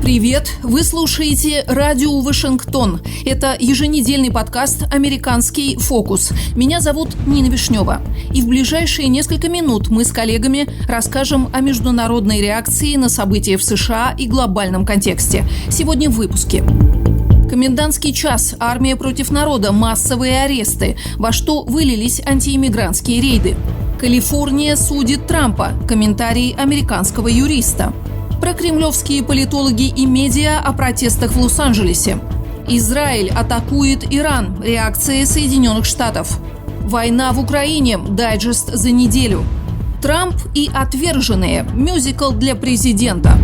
Привет! Вы слушаете «Радио Вашингтон». Это еженедельный подкаст «Американский фокус». Меня зовут Нина Вишнева. И в ближайшие несколько минут мы с коллегами расскажем о международной реакции на события в США и глобальном контексте. Сегодня в выпуске. Комендантский час, армия против народа, массовые аресты, во что вылились антииммигрантские рейды. Калифорния судит Трампа, комментарий американского юриста. Прокремлевские политологи и медиа о протестах в Лос-Анджелесе. Израиль атакует Иран. Реакция Соединенных Штатов. Война в Украине. Дайджест за неделю. Трамп и отверженные. Мюзикл для президента.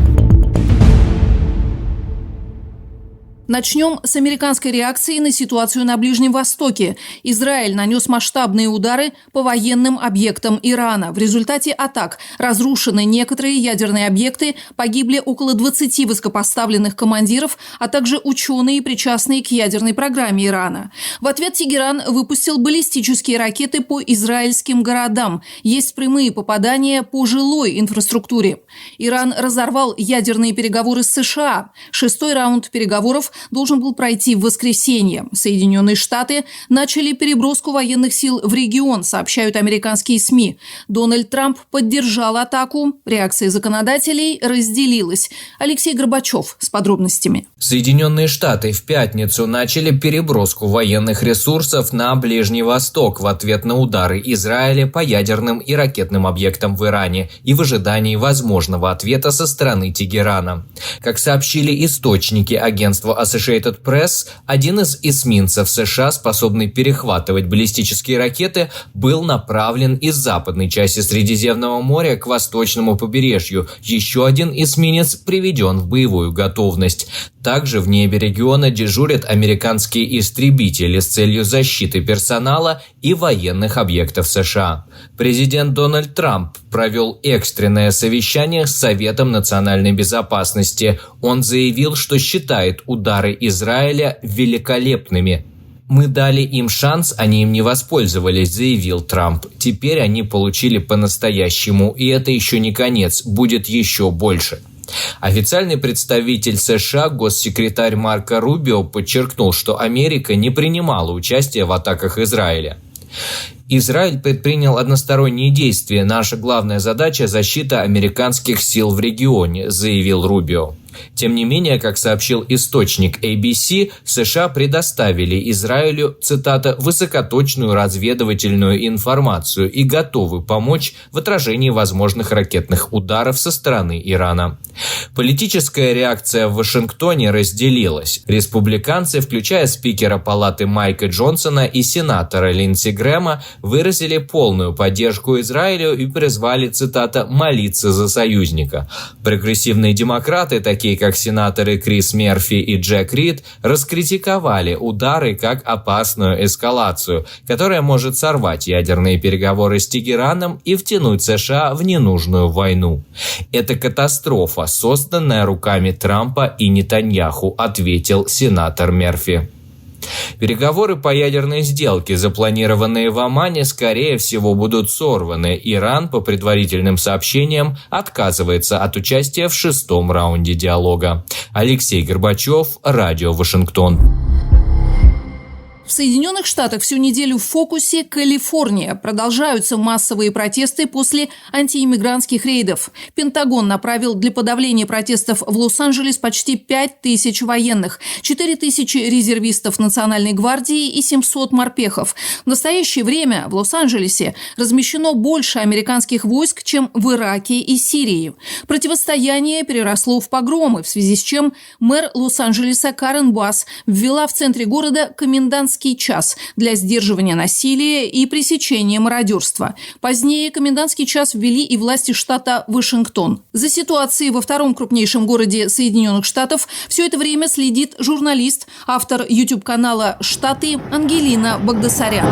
Начнем с американской реакции на ситуацию на Ближнем Востоке. Израиль нанес масштабные удары по военным объектам Ирана. В результате атак разрушены некоторые ядерные объекты, погибли около 20 высокопоставленных командиров, а также ученые, причастные к ядерной программе Ирана. В ответ Тегеран выпустил баллистические ракеты по израильским городам. Есть прямые попадания по жилой инфраструктуре. Иран разорвал ядерные переговоры с США. 6-й раунд переговоров должен был пройти в воскресенье. Соединенные Штаты начали переброску военных сил в регион, сообщают американские СМИ. Дональд Трамп поддержал атаку. Реакция законодателей разделилась. Алексей Горбачев с подробностями. Соединенные Штаты в пятницу начали переброску военных ресурсов на Ближний Восток в ответ на удары Израиля по ядерным и ракетным объектам в Иране и в ожидании возможного ответа со стороны Тегерана. Как сообщили источники агентства Associated Press, один из эсминцев США, способный перехватывать баллистические ракеты, был направлен из западной части Средиземного моря к восточному побережью. Еще один эсминец приведен в боевую готовность. Также в небе региона дежурят американские истребители с целью защиты персонала и военных объектов США. Президент Дональд Трамп провел экстренное совещание с Советом национальной безопасности. Он заявил, что считает удары Израиля великолепными. «Мы дали им шанс, они им не воспользовались», – заявил Трамп. «Теперь они получили по-настоящему, и это еще не конец, будет еще больше». Официальный представитель США, госсекретарь Марко Рубио, подчеркнул, что Америка не принимала участия в атаках Израиля. Израиль предпринял односторонние действия. Наша главная задача – защита американских сил в регионе, заявил Рубио. Тем не менее, как сообщил источник ABC, США предоставили Израилю, цитата, «высокоточную разведывательную информацию и готовы помочь в отражении возможных ракетных ударов со стороны Ирана». Политическая реакция в Вашингтоне разделилась. Республиканцы, включая спикера Палаты Майка Джонсона и сенатора Линдси Грэма, выразили полную поддержку Израилю и призвали, цитата, «молиться за союзника». Прогрессивные демократы, такие как сенаторы Крис Мерфи и Джек Рид, раскритиковали удары как опасную эскалацию, которая может сорвать ядерные переговоры с Тегераном и втянуть США в ненужную войну. «Это катастрофа, созданная руками Трампа и Нетаньяху», ответил сенатор Мерфи. Переговоры по ядерной сделке, запланированные в Омане, скорее всего будут сорваны. Иран, по предварительным сообщениям, отказывается от участия в 6-м раунде диалога. Алексей Горбачев, Радио Вашингтон. В Соединенных Штатах всю неделю в фокусе Калифорния. Продолжаются массовые протесты после антииммигрантских рейдов. Пентагон направил для подавления протестов в Лос-Анджелес почти 5000 военных, 4000 резервистов Национальной гвардии и 700 морпехов. В настоящее время в Лос-Анджелесе размещено больше американских войск, чем в Ираке и Сирии. Противостояние переросло в погромы, в связи с чем мэр Лос-Анджелеса Карен Басс ввела в центре города комендантский час для сдерживания насилия и пресечения мародерства. Позднее комендантский час ввели и власти штата Вашингтон. За ситуацией во втором крупнейшем городе Соединенных Штатов все это время следит журналист, автор YouTube-канала «Штаты» Ангелина Багдасарян.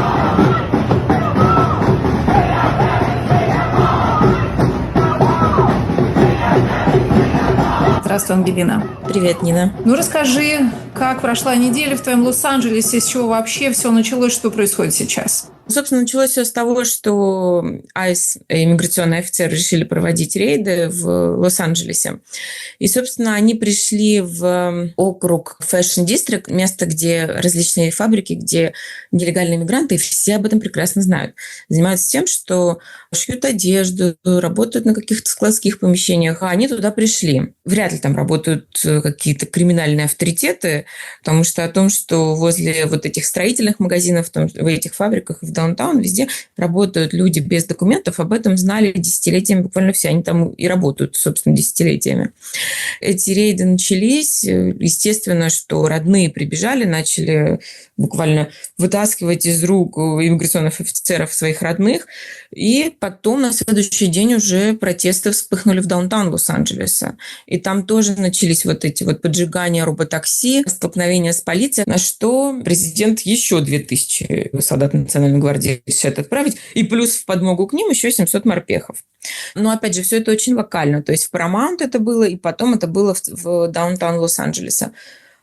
Здравствуй, Ангелина. Привет, Нина. Ну, расскажи, как прошла неделя в твоем Лос-Анджелесе, с чего вообще все началось, что происходит сейчас? Собственно, началось все с того, что ICE, иммиграционные офицеры, решили проводить рейды в Лос-Анджелесе. И, собственно, они пришли в округ Fashion District, место, где различные фабрики, где нелегальные мигранты, и все об этом прекрасно знают. Занимаются тем, что шьют одежду, работают на каких-то складских помещениях, а они туда пришли. Вряд ли там работают какие-то криминальные авторитеты, потому что о том, что возле вот этих строительных магазинов, в этих фабриках, в даунтаун, везде работают люди без документов, об этом знали десятилетиями буквально все. Они там и работают, собственно, десятилетиями. Эти рейды начались. Естественно, что родные прибежали, начали буквально вытаскивать из рук иммиграционных офицеров своих родных. И потом на следующий день уже протесты вспыхнули в даунтаун Лос-Анджелеса. И там тоже начались вот эти вот поджигания роботакси, столкновения с полицией, на что президент еще 2000 солдат Национальной гвардии решает отправить. И плюс в подмогу к ним еще 700 морпехов. Но, опять же, все это очень локально. То есть в Paramount это было, и потом это было в даунтаун Лос-Анджелеса.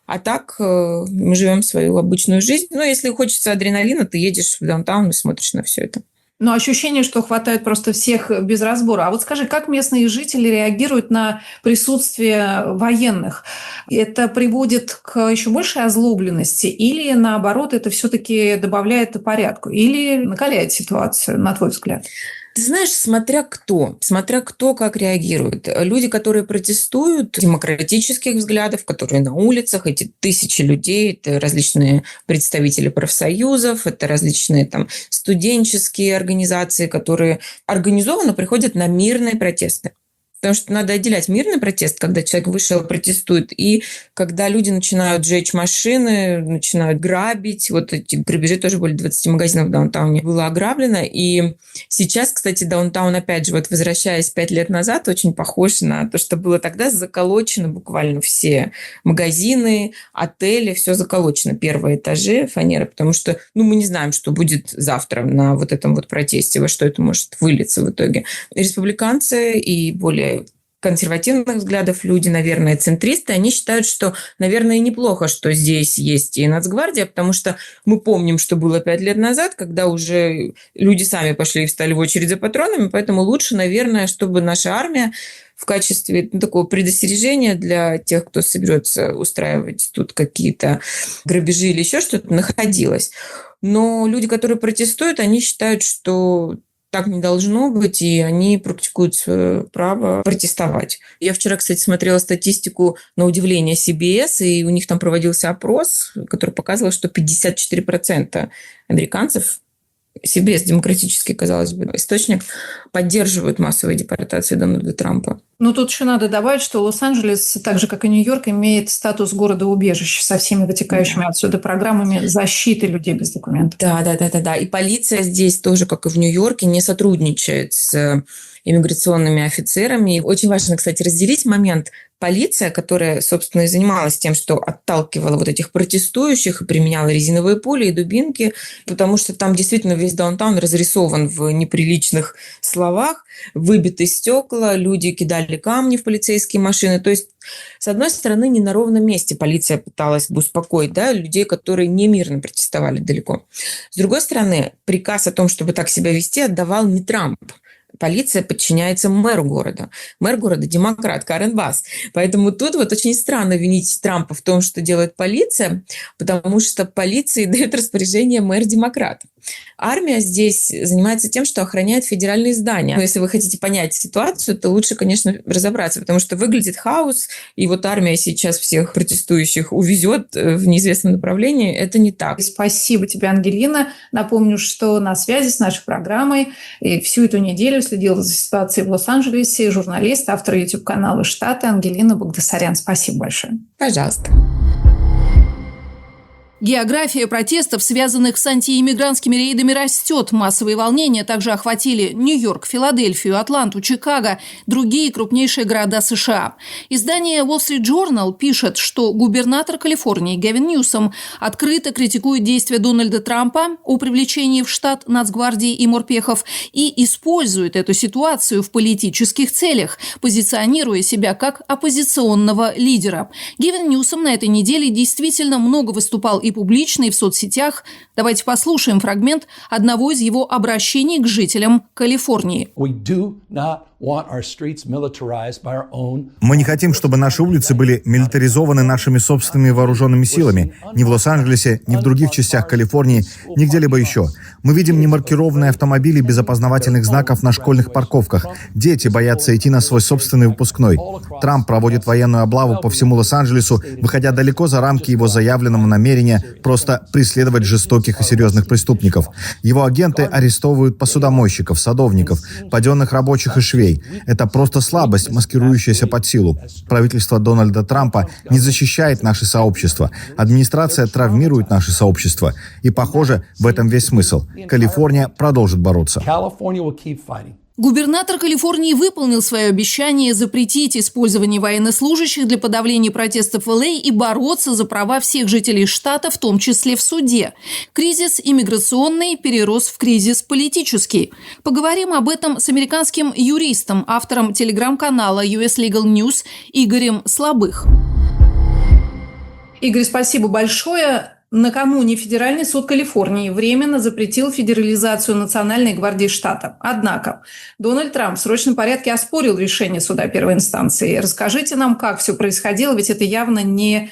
А так мы живем свою обычную жизнь. Но если хочется адреналина, ты едешь в даунтаун и смотришь на все это. Но ощущение, что хватает просто всех без разбора. А вот скажи, как местные жители реагируют на присутствие военных? Это приводит к еще большей озлобленности или, наоборот, это все-таки добавляет порядку? Или накаляет ситуацию, на твой взгляд? Ты знаешь, смотря кто как реагирует. Люди, которые протестуют, демократических взглядов, которые на улицах, эти тысячи людей, это различные представители профсоюзов, это различные там студенческие организации, которые организованно приходят на мирные протесты. Потому что надо отделять мирный протест, когда человек вышел, протестует, и когда люди начинают жечь машины, начинают грабить. Вот эти грабежи тоже были, 20 магазинов в даунтауне было ограблено. И сейчас, кстати, даунтаун, опять же, вот возвращаясь 5 лет назад, очень похож на то, что было тогда. Заколочено буквально все магазины, отели, все заколочено. Первые этажи фанеры, потому что мы не знаем, что будет завтра на вот этом вот протесте, во что это может вылиться в итоге. Республиканцы и более консервативных взглядов люди, наверное, центристы, они считают, что, наверное, неплохо, что здесь есть и Нацгвардия, потому что мы помним, что было 5 лет назад, когда уже люди сами пошли и встали в очередь за патронами, поэтому лучше, наверное, чтобы наша армия в качестве такого предостережения для тех, кто соберется устраивать тут какие-то грабежи или еще что-то, находилась. Но люди, которые протестуют, они считают, что так не должно быть, и они практикуют свое право протестовать. Я вчера, кстати, смотрела статистику, на удивление, CBS, и у них там проводился опрос, который показывал, что 54% американцев, CBS, демократический, казалось бы, источник, поддерживают массовые депортации Дональда Трампа. Тут еще надо добавить, что Лос-Анджелес, так же, как и Нью-Йорк, имеет статус города-убежища со всеми вытекающими отсюда программами защиты людей без документов. Да. И полиция здесь тоже, как и в Нью-Йорке, не сотрудничает с иммиграционными офицерами. И очень важно, кстати, разделить момент. Полиция, которая, собственно, и занималась тем, что отталкивала вот этих протестующих и применяла резиновые пули и дубинки, потому что там действительно весь даунтаун разрисован в неприличных словах, выбиты стекла, люди кидали камни в полицейские машины. То есть, с одной стороны, не на ровном месте полиция пыталась бы успокоить людей, которые не мирно протестовали далеко. С другой стороны, приказ о том, чтобы так себя вести, отдавал не Трамп. Полиция подчиняется мэру города. Мэр города – демократ Карен Басс. Поэтому тут вот очень странно винить Трампа в том, что делает полиция, потому что полиции дает распоряжение мэр-демократ. Армия здесь занимается тем, что охраняет федеральные здания. Но если вы хотите понять ситуацию, то лучше, конечно, разобраться, потому что выглядит хаос, и вот армия сейчас всех протестующих увезет в неизвестном направлении. Это не так. Спасибо тебе, Ангелина. Напомню, что на связи с нашей программой и всю эту неделю следила за ситуацией в Лос-Анджелесе журналист, автор YouTube-канала «Штаты» Ангелина Багдасарян. Спасибо большое. Пожалуйста. География протестов, связанных с антииммигрантскими рейдами, растет. Массовые волнения также охватили Нью-Йорк, Филадельфию, Атланту, Чикаго, другие крупнейшие города США. Издание Wall Street Journal пишет, что губернатор Калифорнии Гэвин Ньюсом открыто критикует действия Дональда Трампа о привлечении в штат Нацгвардии и морпехов и использует эту ситуацию в политических целях, позиционируя себя как оппозиционного лидера. Гэвин Ньюсом на этой неделе действительно много выступал и публично, и в соцсетях. Давайте послушаем фрагмент одного из его обращений к жителям Калифорнии. Мы не хотим, чтобы наши улицы были милитаризованы нашими собственными вооруженными силами. Ни в Лос-Анджелесе, ни в других частях Калифорнии, ни где-либо еще. Мы видим немаркированные автомобили без опознавательных знаков на школьных парковках. Дети боятся идти на свой собственный выпускной. Трамп проводит военную облаву по всему Лос-Анджелесу, выходя далеко за рамки его заявленного намерения просто преследовать жестоких и серьезных преступников. Его агенты арестовывают посудомойщиков, садовников, паденных рабочих и швей. Это просто слабость, маскирующаяся под силу. Правительство Дональда Трампа не защищает наше сообщество. Администрация травмирует наше сообщество. И, похоже, в этом весь смысл. Калифорния продолжит бороться. Губернатор Калифорнии выполнил свое обещание запретить использование военнослужащих для подавления протестов в ЛА и бороться за права всех жителей штата, в том числе в суде. Кризис иммиграционный перерос в кризис политический. Поговорим об этом с американским юристом, автором телеграм-канала US Legal News Игорем Слабых. Игорь, спасибо большое. Накануне Федеральный суд Калифорнии временно запретил федерализацию Национальной гвардии штата. Однако Дональд Трамп в срочном порядке оспорил решение суда первой инстанции. Расскажите нам, как все происходило, ведь это явно не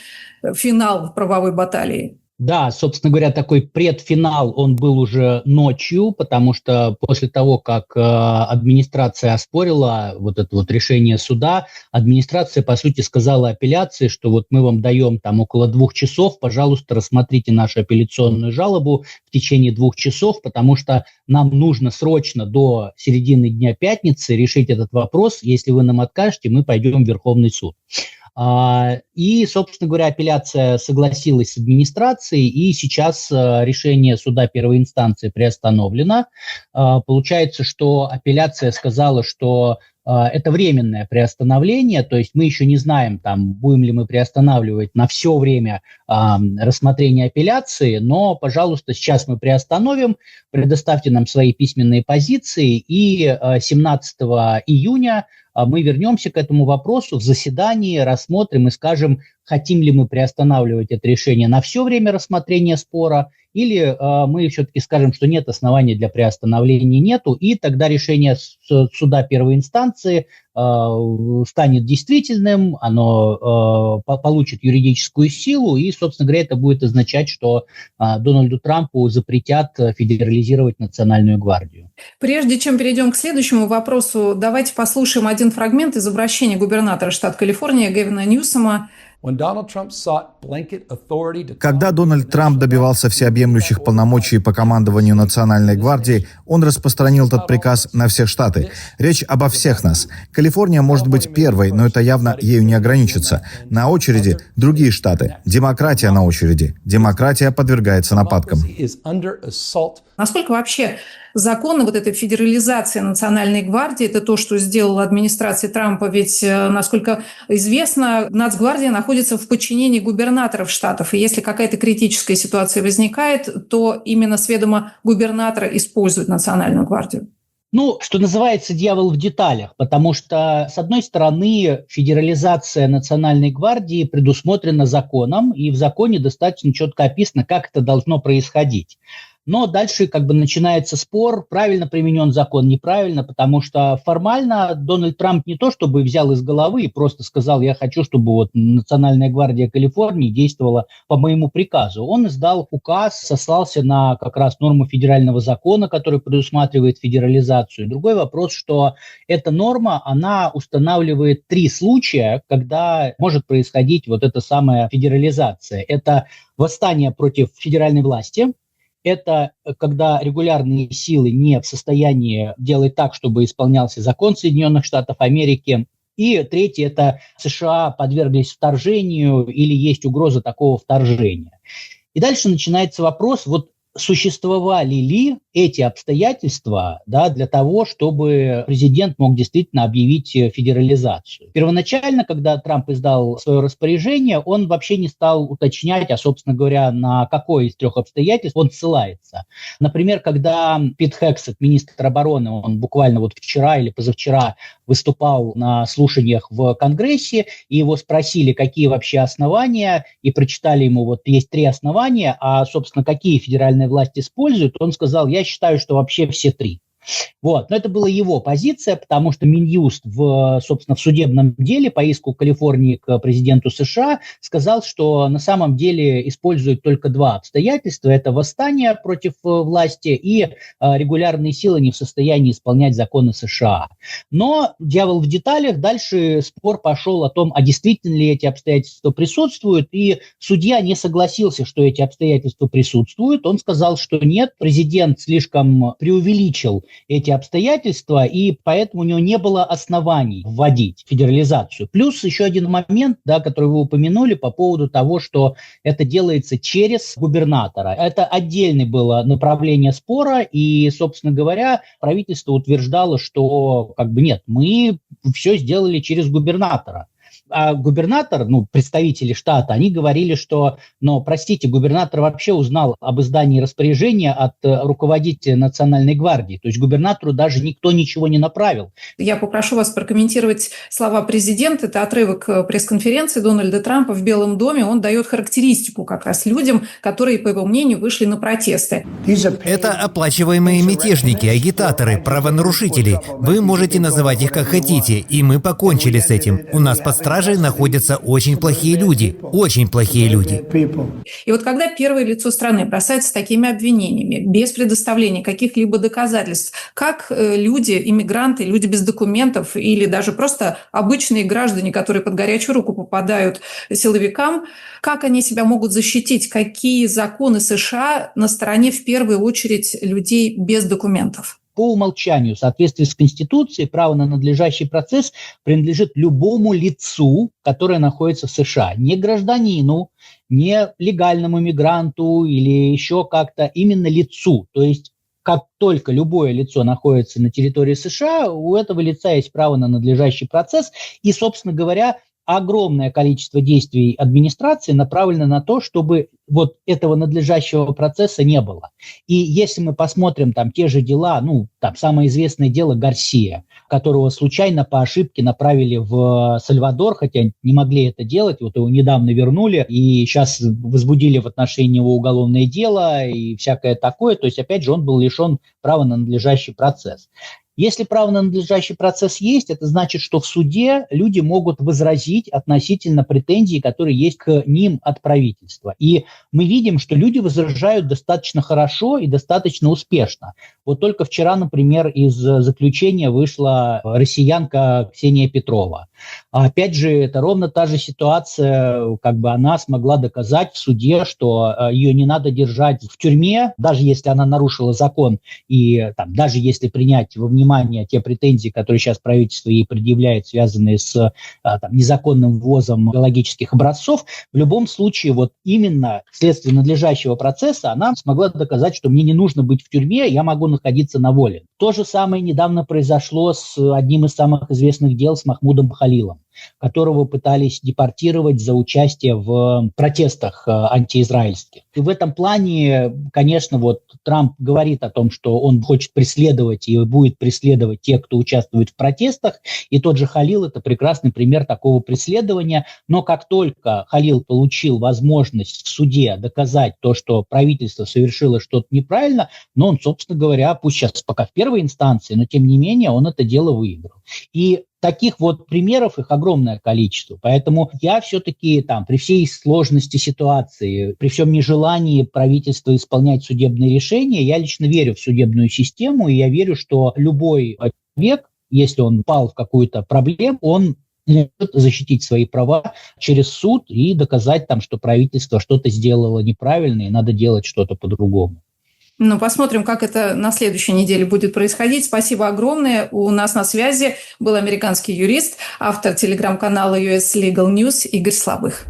финал правовой баталии. Да, собственно говоря, такой предфинал, он был уже ночью, потому что после того, как администрация оспорила вот это вот решение суда, администрация, по сути, сказала апелляции, что вот мы вам даем там около 2 часов, пожалуйста, рассмотрите нашу апелляционную жалобу в течение 2 часов, потому что нам нужно срочно до середины дня пятницы решить этот вопрос. Если вы нам откажете, мы пойдем в Верховный суд. И, собственно говоря, апелляция согласилась с администрацией, и сейчас решение суда первой инстанции приостановлено. Получается, что апелляция сказала, что это временное приостановление, то есть мы еще не знаем, там, будем ли мы приостанавливать на все время рассмотрения апелляции, но, пожалуйста, сейчас мы приостановим, предоставьте нам свои письменные позиции, и 17 июня мы вернемся к этому вопросу в заседании, рассмотрим и скажем, хотим ли мы приостанавливать это решение на все время рассмотрения спора, или мы все-таки скажем, что нет, оснований для приостановления нету, и тогда решение суда первой инстанции станет действительным, оно получит юридическую силу, и, собственно говоря, это будет означать, что Дональду Трампу запретят федерализировать Национальную гвардию. Прежде чем перейдем к следующему вопросу, давайте послушаем один фрагмент из обращения губернатора штата Калифорния Гэвина Ньюсома. Когда Дональд Трамп добивался всеобъемлющих полномочий по командованию Национальной гвардии, он распространил этот приказ на все штаты. Речь обо всех нас. Калифорния может быть первой, но это явно ею не ограничится. На очереди другие штаты. Демократия на очереди. Демократия подвергается нападкам. Насколько вообще законно вот эта федерализация Национальной гвардии, это то, что сделала администрация Трампа, ведь, насколько известно, Нацгвардия находится в подчинении губернаторов штатов, и если какая-то критическая ситуация возникает, то именно с ведома губернатора используют Национальную гвардию. Ну, что называется, дьявол в деталях, потому что, с одной стороны, федерализация Национальной гвардии предусмотрена законом, и в законе достаточно четко описано, как это должно происходить. Но дальше как бы начинается спор, правильно применен закон, неправильно, потому что формально Дональд Трамп не то чтобы взял из головы и просто сказал, я хочу, чтобы вот Национальная гвардия Калифорнии действовала по моему приказу. Он издал указ, сослался на как раз норму федерального закона, который предусматривает федерализацию. Другой вопрос, что эта норма, она устанавливает 3 случая, когда может происходить вот эта самая федерализация. Это восстание против федеральной власти, это когда регулярные силы не в состоянии делать так, чтобы исполнялся закон Соединенных Штатов Америки. И третье – это США подверглись вторжению или есть угроза такого вторжения. И дальше начинается вопрос, вот существовали ли эти обстоятельства, да, для того, чтобы президент мог действительно объявить федерализацию. Первоначально, когда Трамп издал свое распоряжение, он вообще не стал уточнять, а, собственно говоря, на какое из трех обстоятельств он ссылается. Например, когда Пит Хексет, министр обороны, он буквально вот вчера или позавчера выступал на слушаниях в Конгрессе, и его спросили, какие вообще основания, и прочитали ему, вот есть 3 основания, а, собственно, какие федеральные власти используют, он сказал, я считаю, что вообще все 3. Вот. Но это была его позиция, потому что Минюст собственно, в судебном деле по иску Калифорнии к президенту США сказал, что на самом деле используют только 2 обстоятельства. Это восстание против власти и регулярные силы не в состоянии исполнять законы США. Но дьявол в деталях. Дальше спор пошел о том, а действительно ли эти обстоятельства присутствуют. И судья не согласился, что эти обстоятельства присутствуют. Он сказал, что нет, президент слишком преувеличил эти обстоятельства, и поэтому у него не было оснований вводить федерализацию. Плюс еще один момент, да, который вы упомянули по поводу того, что это делается через губернатора. Это отдельное было направление спора, и, собственно говоря, правительство утверждало, что нет, мы все сделали через губернатора. А губернатор, представители штата, они говорили, что, простите, губернатор вообще узнал об издании распоряжения от руководителя Национальной гвардии. То есть губернатору даже никто ничего не направил. Я попрошу вас прокомментировать слова президента. Это отрывок пресс-конференции Дональда Трампа в Белом доме. Он дает характеристику как раз людям, которые, по его мнению, вышли на протесты. Это оплачиваемые мятежники, агитаторы, правонарушители. Вы можете называть их как хотите, и мы покончили с этим. У нас под стражей находятся очень плохие люди. Очень плохие люди. И вот когда первое лицо страны бросается такими обвинениями, без предоставления каких-либо доказательств, как люди, иммигранты, люди без документов или даже просто обычные граждане, которые под горячую руку попадают силовикам, как они себя могут защитить? Какие законы США на стороне в первую очередь людей без документов? По умолчанию, в соответствии с Конституцией, право на надлежащий процесс принадлежит любому лицу, которое находится в США. Не гражданину, не легальному мигранту или еще как-то, именно лицу. То есть, как только любое лицо находится на территории США, у этого лица есть право на надлежащий процесс. И, собственно говоря, огромное количество действий администрации направлено на то, чтобы вот этого надлежащего процесса не было. И если мы посмотрим те же дела, самое известное дело Гарсия, которого случайно по ошибке направили в Сальвадор, хотя не могли это делать, вот его недавно вернули, и сейчас возбудили в отношении него уголовное дело и всякое такое, то есть, опять же, он был лишен права на надлежащий процесс. Если право на надлежащий процесс есть, это значит, что в суде люди могут возразить относительно претензий, которые есть к ним от правительства. И мы видим, что люди возражают достаточно хорошо и достаточно успешно. Вот только вчера, например, из заключения вышла россиянка Ксения Петрова. Опять же, это ровно та же ситуация, она смогла доказать в суде, что ее не надо держать в тюрьме, даже если она нарушила закон, и даже если принять во внимание те претензии, которые сейчас правительство ей предъявляет, связанные с незаконным ввозом биологических образцов, в любом случае вот именно вследствие надлежащего процесса она смогла доказать, что мне не нужно быть в тюрьме, я могу находиться на воле. То же самое недавно произошло с одним из самых известных дел с Махмудом Халилом, которого пытались депортировать за участие в протестах антиизраильских. И в этом плане, конечно, Трамп говорит о том, что он хочет преследовать и будет преследовать тех, кто участвует в протестах, и тот же Халил – это прекрасный пример такого преследования. Но как только Халил получил возможность в суде доказать то, что правительство совершило что-то неправильно, но он, собственно говоря, пусть сейчас пока в первой инстанции, но тем не менее он это дело выиграл. И таких примеров их огромное количество. Поэтому я все-таки при всей сложности ситуации, при всем нежелании правительства исполнять судебные решения, я лично верю в судебную систему, и я верю, что любой человек, если он попал в какую-то проблему, он может защитить свои права через суд и доказать что правительство что-то сделало неправильно и надо делать что-то по-другому. Посмотрим, как это на следующей неделе будет происходить. Спасибо огромное. У нас на связи был американский юрист, автор телеграм-канала US Legal News Игорь Слабых.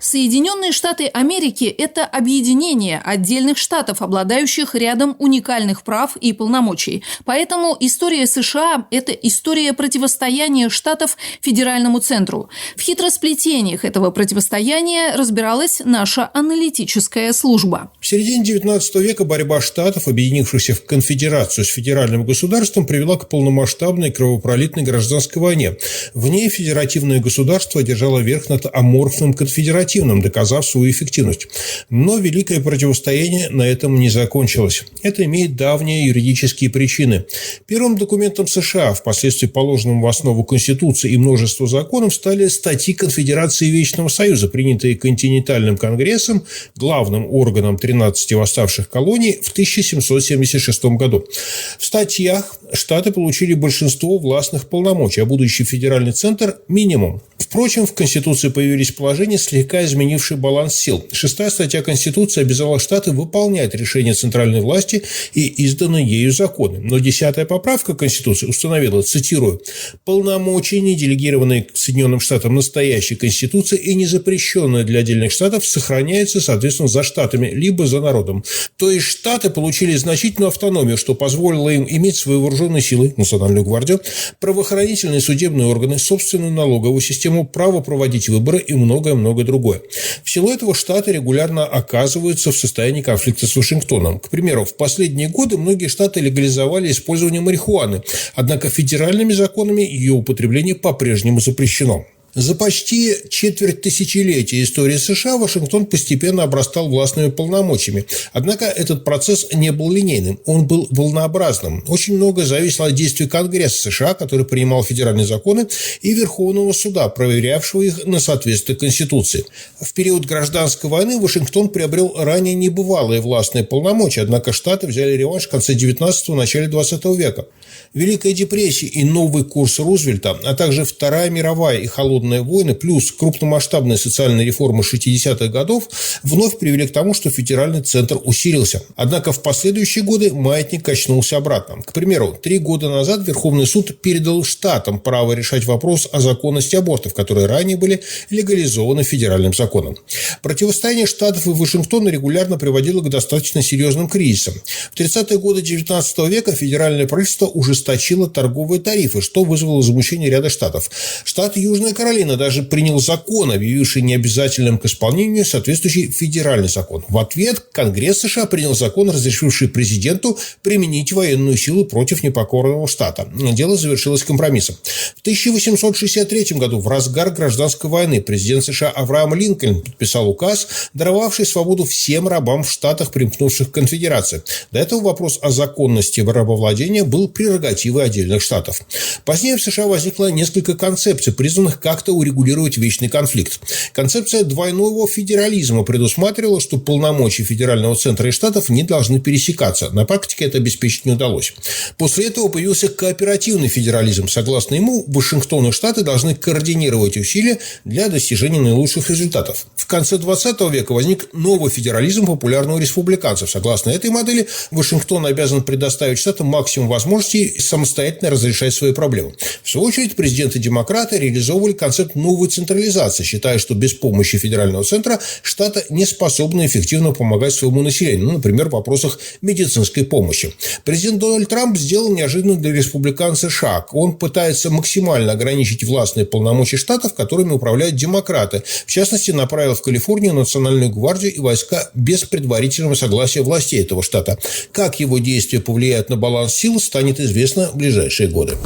Соединенные Штаты Америки – это объединение отдельных штатов, обладающих рядом уникальных прав и полномочий. Поэтому история США – это история противостояния штатов федеральному центру. В хитросплетениях этого противостояния разбиралась наша аналитическая служба. В середине XIX века борьба штатов, объединившихся в конфедерацию с федеральным государством, привела к полномасштабной кровопролитной гражданской войне. В ней федеративное государство одержало верх над аморфным конфедеративным, доказав свою эффективность. Но великое противостояние на этом не закончилось. Это имеет давние юридические причины. Первым документом США, впоследствии положенным в основу Конституции и множества законов, стали статьи Конфедерации Вечного Союза, принятые Континентальным конгрессом, главным органом 13 восставших колоний, в 1776 году. В статьях штаты получили большинство властных полномочий, а будущий федеральный центр – минимум. Впрочем, в Конституции появились положения, слегка изменившие баланс сил. 6-я статья Конституции обязала штаты выполнять решения центральной власти и изданные ею законы. Но 10-я поправка Конституции установила, цитирую, «полномочия, не делегированные к Соединенным Штатам настоящей Конституции и не запрещенные для отдельных штатов, сохраняются, соответственно, за штатами, либо за народом». То есть штаты получили значительную автономию, что позволило им иметь свои вооруженные силы, Национальную гвардию, правоохранительные и судебные органы, собственную налоговую систему, право проводить выборы и многое-многое другое. В силу этого штаты регулярно оказываются в состоянии конфликта с Вашингтоном. К примеру, в последние годы многие штаты легализовали использование марихуаны, однако федеральными законами ее употребление по-прежнему запрещено. За почти четверть тысячелетия истории США Вашингтон постепенно обрастал властными полномочиями. Однако этот процесс не был линейным, он был волнообразным. Очень многое зависело от действий Конгресса США, который принимал федеральные законы, и Верховного суда, проверявшего их на соответствие Конституции. В период гражданской войны Вашингтон приобрел ранее небывалые властные полномочия, однако штаты взяли реванш в конце 19-го – начале 20 века. Великая депрессия и новый курс Рузвельта, а также Вторая мировая и холодная войны, плюс крупномасштабные социальные реформы 60-х годов вновь привели к тому, что федеральный центр усилился. Однако в последующие годы маятник качнулся обратно. К примеру, 3 года назад Верховный суд передал штатам право решать вопрос о законности абортов, которые ранее были легализованы федеральным законом. Противостояние штатов и Вашингтона регулярно приводило к достаточно серьезным кризисам. В 30-е годы 19 века федеральное правительство ужесточило торговые тарифы, что вызвало возмущение ряда штатов. Штат Южная Каролина даже принял закон, объявивший необязательным к исполнению соответствующий федеральный закон. В ответ Конгресс США принял закон, разрешивший президенту применить военную силу против непокорного штата. Дело завершилось компромиссом. В 1863 году, в разгар гражданской войны, президент США Авраам Линкольн подписал указ, даровавший свободу всем рабам в штатах, примкнувших к конфедерации. До этого вопрос о законности рабовладения был прерогативой отдельных штатов. Позднее в США возникло несколько концепций, призванных как-то урегулировать вечный конфликт. Концепция двойного федерализма предусматривала, что полномочия федерального центра и штатов не должны пересекаться. На практике это обеспечить не удалось. После этого появился кооперативный федерализм. Согласно ему, Вашингтон и штаты должны координировать усилия для достижения наилучших результатов. В конце 20 века возник новый федерализм, популярный у республиканцев. Согласно этой модели, Вашингтон обязан предоставить штатам максимум возможностей самостоятельно разрешать свои проблемы. В свою очередь, президенты-демократы реализовывали концепт новой централизации, считая, что без помощи федерального центра штаты не способны эффективно помогать своему населению, например, в вопросах медицинской помощи. Президент Дональд Трамп сделал неожиданный для республиканцев шаг. Он пытается максимально ограничить властные полномочия штатов, которыми управляют демократы. В частности, направил в Калифорнию Национальную гвардию и войска без предварительного согласия властей этого штата. Как его действия повлияют на баланс сил, станет известно в ближайшие годы.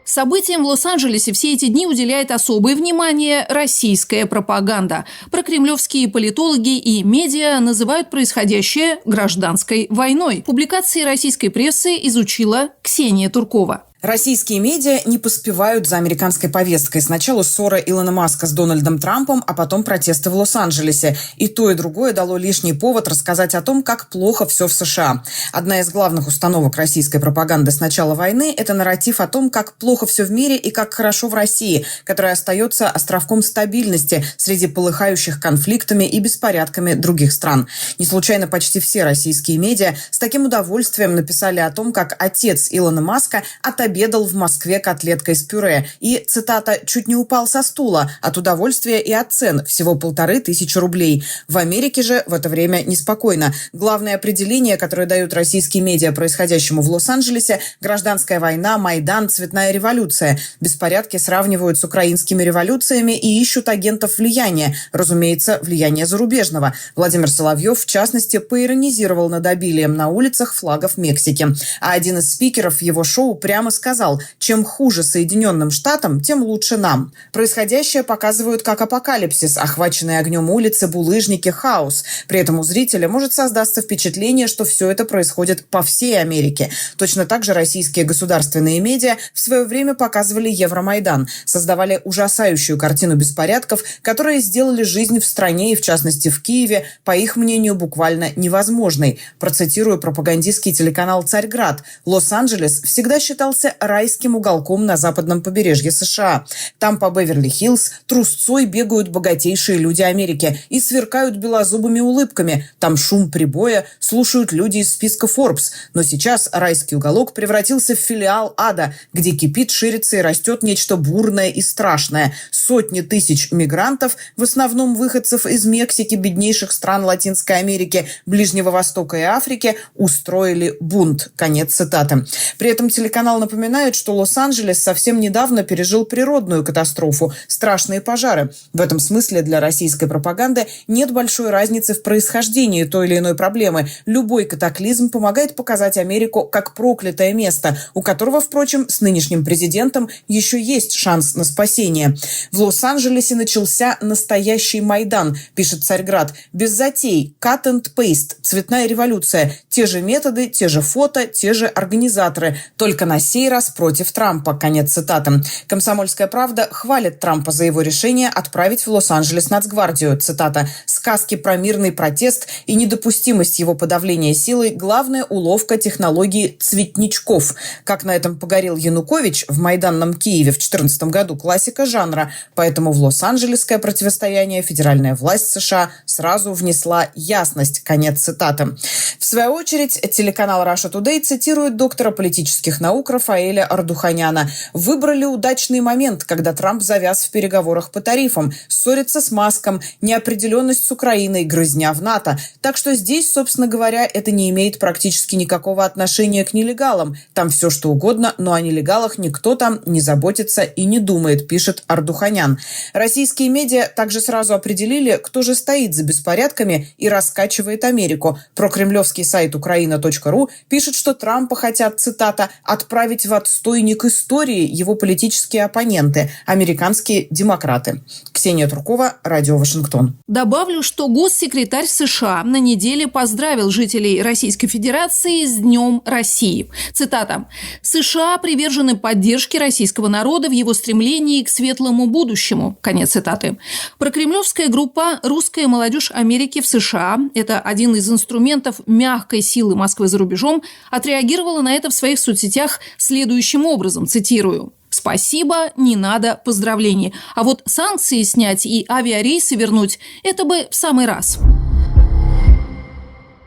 Событиям в Лос-Анджелесе все эти дни уделяет особое внимание российская пропаганда. Прокремлевские политологи и медиа называют происходящее гражданской войной. Публикации российской прессы изучила Ксения Туркова. Российские медиа не поспевают за американской повесткой. Сначала ссора Илона Маска с Дональдом Трампом, а потом протесты в Лос-Анджелесе. И то, и другое дало лишний повод рассказать о том, как плохо все в США. Одна из главных установок российской пропаганды с начала войны – это нарратив о том, как плохо все в мире и как хорошо в России, которая остается островком стабильности среди полыхающих конфликтами и беспорядками других стран. Не случайно почти все российские медиа с таким удовольствием написали о том, как отец Илона Маска отобедал обедал в Москве котлеткой с пюре и, цитата, «чуть не упал со стула от удовольствия и от цен, всего 1500 рублей». В Америке же в это время неспокойно. Главное определение, которое дают российские медиа происходящему в Лос-Анджелесе – гражданская война, Майдан, цветная революция. Беспорядки сравнивают с украинскими революциями и ищут агентов влияния. Разумеется, влияния зарубежного. Владимир Соловьев, в частности, поиронизировал над обилием на улицах флагов Мексики. А один из спикеров его шоу прямо сказал: чем хуже Соединенным Штатам, тем лучше нам. Происходящее показывают как апокалипсис, охваченные огнем улицы, булыжники, хаос. При этом у зрителя может создаться впечатление, что все это происходит по всей Америке. Точно так же российские государственные медиа в свое время показывали Евромайдан, создавали ужасающую картину беспорядков, которые сделали жизнь в стране и, в частности, в Киеве, по их мнению, буквально невозможной. Процитирую пропагандистский телеканал «Царьград». Лос-Анджелес всегда считался райским уголком на западном побережье США. Там по Беверли-Хиллз трусцой бегают богатейшие люди Америки и сверкают белозубыми улыбками. Там шум прибоя слушают люди из списка Forbes. Но сейчас райский уголок превратился в филиал ада, где кипит, ширится и растет нечто бурное и страшное. Сотни тысяч мигрантов, в основном выходцев из Мексики, беднейших стран Латинской Америки, Ближнего Востока и Африки, устроили бунт. Конец цитаты. При этом телеканал напоминает, что Лос-Анджелес совсем недавно пережил природную катастрофу – страшные пожары. В этом смысле для российской пропаганды нет большой разницы в происхождении той или иной проблемы. Любой катаклизм помогает показать Америку как проклятое место, у которого, впрочем, с нынешним президентом еще есть шанс на спасение. В Лос-Анджелесе начался настоящий Майдан, пишет Царьград. Без затей, cut and paste, цветная революция. Те же методы, те же фото, те же организаторы. Только на сей раз против Трампа. Конец цитаты. «Комсомольская правда» хвалит Трампа за его решение отправить в Лос-Анджелес Нацгвардию. Цитата. «Сказки про мирный протест и недопустимость его подавления силой – главная уловка технологии цветничков». Как на этом погорел Янукович в майданном Киеве в 2014 году, классика жанра. Поэтому в Лос-Анджелесское противостояние федеральная власть США сразу внесла ясность. Конец цитаты. В свою очередь, телеканал Russia Today цитирует доктора политических наук Рафаэля Ардуханяна. «Выбрали удачный момент, когда Трамп завяз в переговорах по тарифам, ссорится с Маском, неопределенность с Украиной, грызня в НАТО. Так что здесь, собственно говоря, это не имеет практически никакого отношения к нелегалам. Там все что угодно, но о нелегалах никто там не заботится и не думает», пишет Ардуханян. Российские медиа также сразу определили, кто же стоит за беспорядками и раскачивает Америку. Прокремлевский сайт ukraina.ru пишет, что Трампа хотят, цитата, «отправить в отстойник истории его политические оппоненты, американские демократы». Ксения Туркова, Радио Вашингтон. Добавлю, что госсекретарь США на неделе поздравил жителей Российской Федерации с Днем России. Цитата. «США привержены поддержке российского народа в его стремлении к светлому будущему». Конец цитаты. Прокремлевская группа «Русская молодежь Америки в США» – это один из инструментов мягкой силы Москвы за рубежом, отреагировала на это в своих соцсетях следующим образом, цитирую. «Спасибо, не надо поздравлений. А вот санкции снять и авиарейсы вернуть – это бы в самый раз».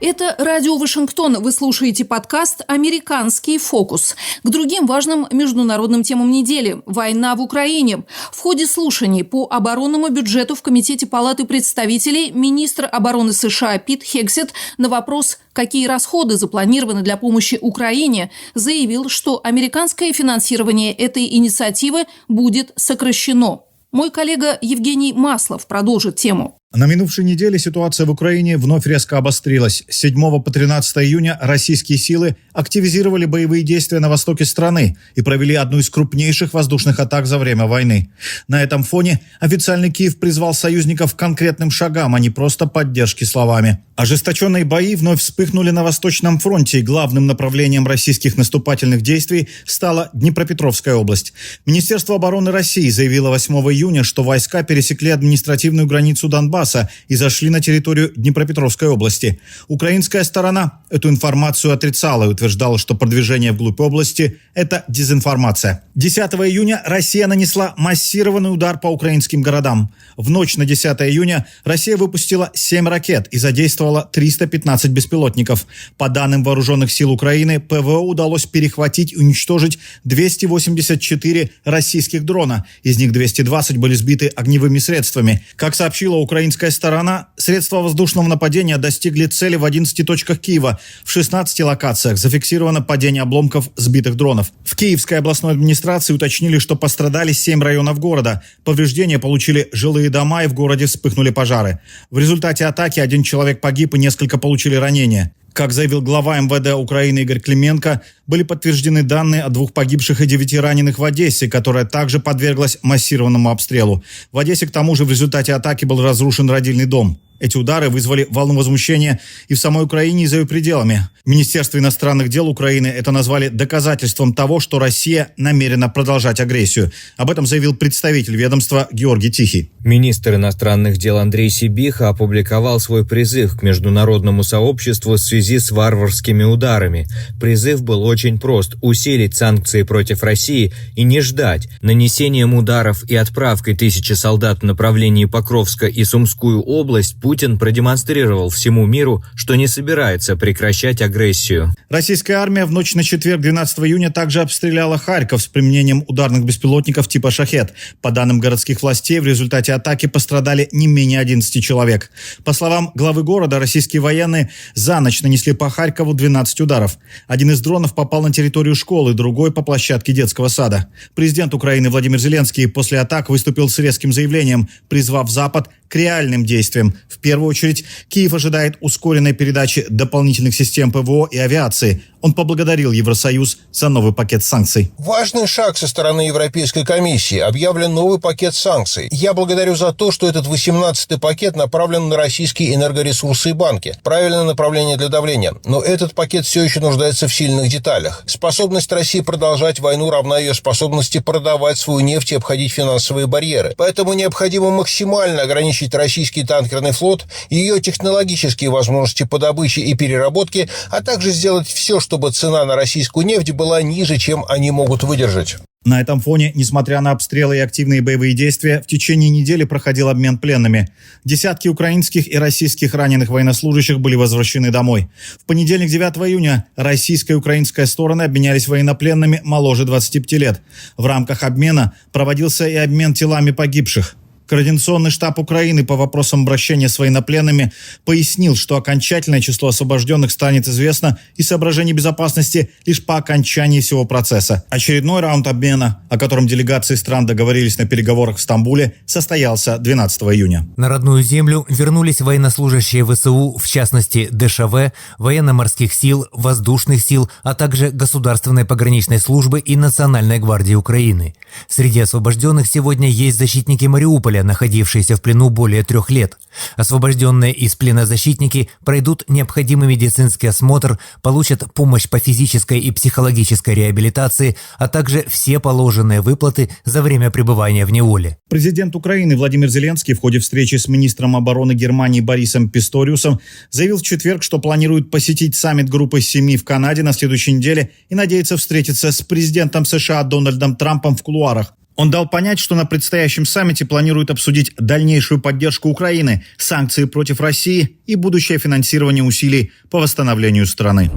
Это Радио Вашингтон. Вы слушаете подкаст «Американский фокус». К другим важным международным темам недели. Война в Украине. В ходе слушаний по оборонному бюджету в Комитете Палаты представителей министр обороны США Пит Хексет на вопрос, какие расходы запланированы для помощи Украине, заявил, что американское финансирование этой инициативы будет сокращено. Мой коллега Евгений Маслов продолжит тему. На минувшей неделе ситуация в Украине вновь резко обострилась. С 7 по 13 июня российские силы активизировали боевые действия на востоке страны и провели одну из крупнейших воздушных атак за время войны. На этом фоне официальный Киев призвал союзников к конкретным шагам, а не просто поддержке словами. Ожесточенные бои вновь вспыхнули на Восточном фронте, и главным направлением российских наступательных действий стала Днепропетровская область. Министерство обороны России заявило 8 июня, что войска пересекли административную границу Донбасса Донбасса и зашли на территорию Днепропетровской области. Украинская сторона эту информацию отрицала и утверждала, что продвижение вглубь области – это дезинформация. 10 июня Россия нанесла массированный удар по украинским городам. В ночь на 10 июня Россия выпустила 7 ракет и задействовала 315 беспилотников. По данным вооруженных сил Украины, ПВО удалось перехватить и уничтожить 284 российских дрона. Из них 220 были сбиты огневыми средствами. Как сообщила украинская сторона, средства воздушного нападения достигли цели в 11 точках Киева. В 16 локациях зафиксировано падение обломков сбитых дронов. В Киевской областной администрации уточнили, что пострадали 7 районов города. Повреждения получили жилые дома и в городе вспыхнули пожары. В результате атаки 1 человек погиб и несколько получили ранения. Как заявил глава МВД Украины Игорь Клименко, были подтверждены данные о 2 погибших и 9 раненых в Одессе, которая также подверглась массированному обстрелу. В Одессе, к тому же, в результате атаки был разрушен родильный дом. Эти удары вызвали волну возмущения и в самой Украине, и за ее пределами. Министерство иностранных дел Украины это назвали доказательством того, что Россия намерена продолжать агрессию. Об этом заявил представитель ведомства Георгий Тихий. Министр иностранных дел Андрей Сибиха опубликовал свой призыв к международному сообществу в связи с варварскими ударами. Призыв был очень прост – усилить санкции против России и не ждать. Нанесением ударов и отправкой 1000 солдат в направлении Покровска и Сумскую область Путин продемонстрировал всему миру, что не собирается прекращать агрессию. Российская армия в ночь на четверг, 12 июня, также обстреляла Харьков с применением ударных беспилотников типа «Шахед». По данным городских властей, в результате атаки пострадали не менее 11 человек. По словам главы города, российские военные за ночь нанесли по Харькову 12 ударов. Один из дронов попал на территорию школы, другой – по площадке детского сада. Президент Украины Владимир Зеленский после атак выступил с резким заявлением, призвав Запад к реальным действиям. В первую очередь, Киев ожидает ускоренной передачи дополнительных систем ПВО и авиации. Он поблагодарил Евросоюз за новый пакет санкций. Важный шаг со стороны Европейской комиссии. Объявлен новый пакет санкций. Я благодарю за то, что этот 18-й пакет направлен на российские энергоресурсы и банки. Правильное направление для давления. Но этот пакет все еще нуждается в сильных деталях. Способность России продолжать войну равна ее способности продавать свою нефть и обходить финансовые барьеры. Поэтому необходимо максимально ограничить российский танкерный флот, ее технологические возможности по добыче и переработке, а также сделать все, чтобы цена на российскую нефть была ниже, чем они могут выдержать. На этом фоне, несмотря на обстрелы и активные боевые действия, в течение недели проходил обмен пленными. Десятки украинских и российских раненых военнослужащих были возвращены домой. В понедельник, 9 июня, российская и украинская стороны обменялись военнопленными моложе 25 лет. В рамках обмена проводился и обмен телами погибших. Координационный штаб Украины по вопросам обращения с военнопленными пояснил, что окончательное число освобожденных станет известно из соображений безопасности лишь по окончании всего процесса. Очередной раунд обмена, о котором делегации стран договорились на переговорах в Стамбуле, состоялся 12 июня. На родную землю вернулись военнослужащие ВСУ, в частности ДШВ, военно-морских сил, воздушных сил, а также Государственной пограничной службы и Национальной гвардии Украины. Среди освобожденных сегодня есть защитники Мариуполя, находившиеся в плену более 3 лет. Освобожденные из плена защитники пройдут необходимый медицинский осмотр, получат помощь по физической и психологической реабилитации, а также все положенные выплаты за время пребывания в неволе. Президент Украины Владимир Зеленский в ходе встречи с министром обороны Германии Борисом Писториусом заявил в четверг, что планирует посетить саммит группы 7 в Канаде на следующей неделе и надеется встретиться с президентом США Дональдом Трампом в кулуарах. Он дал понять, что на предстоящем саммите планирует обсудить дальнейшую поддержку Украины, санкции против России и будущее финансирование усилий по восстановлению страны.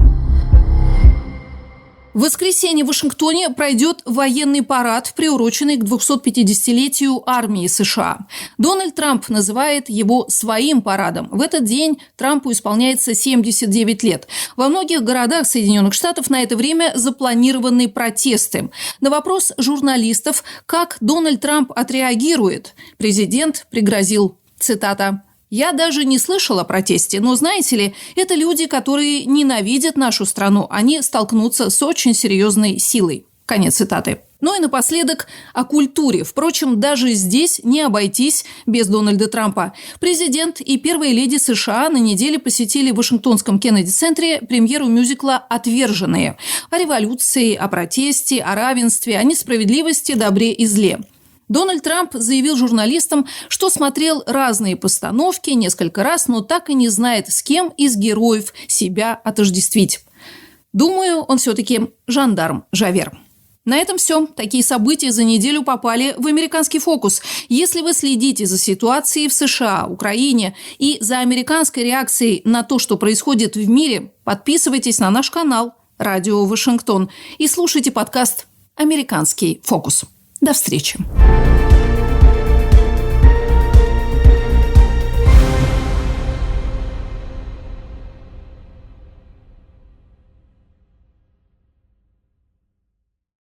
В воскресенье в Вашингтоне пройдет военный парад, приуроченный к 250-летию армии США. Дональд Трамп называет его своим парадом. В этот день Трампу исполняется 79 лет. Во многих городах Соединенных Штатов на это время запланированы протесты. На вопрос журналистов, как Дональд Трамп отреагирует, президент пригрозил, цитата, «Я даже не слышал о протесте, но, знаете ли, это люди, которые ненавидят нашу страну. Они столкнутся с очень серьезной силой». Конец цитаты. Ну и напоследок о культуре. Впрочем, даже здесь не обойтись без Дональда Трампа. Президент и первая леди США на неделе посетили в Вашингтонском Кеннеди-центре премьеру мюзикла «Отверженные». О революции, о протесте, о равенстве, о несправедливости, добре и зле. Дональд Трамп заявил журналистам, что смотрел разные постановки несколько раз, но так и не знает, с кем из героев себя отождествить. Думаю, он все-таки жандарм Жавер. На этом все. Такие события за неделю попали в американский фокус. Если вы следите за ситуацией в США, Украине и за американской реакцией на то, что происходит в мире, подписывайтесь на наш канал «Радио Вашингтон» и слушайте подкаст «Американский фокус». До встречи.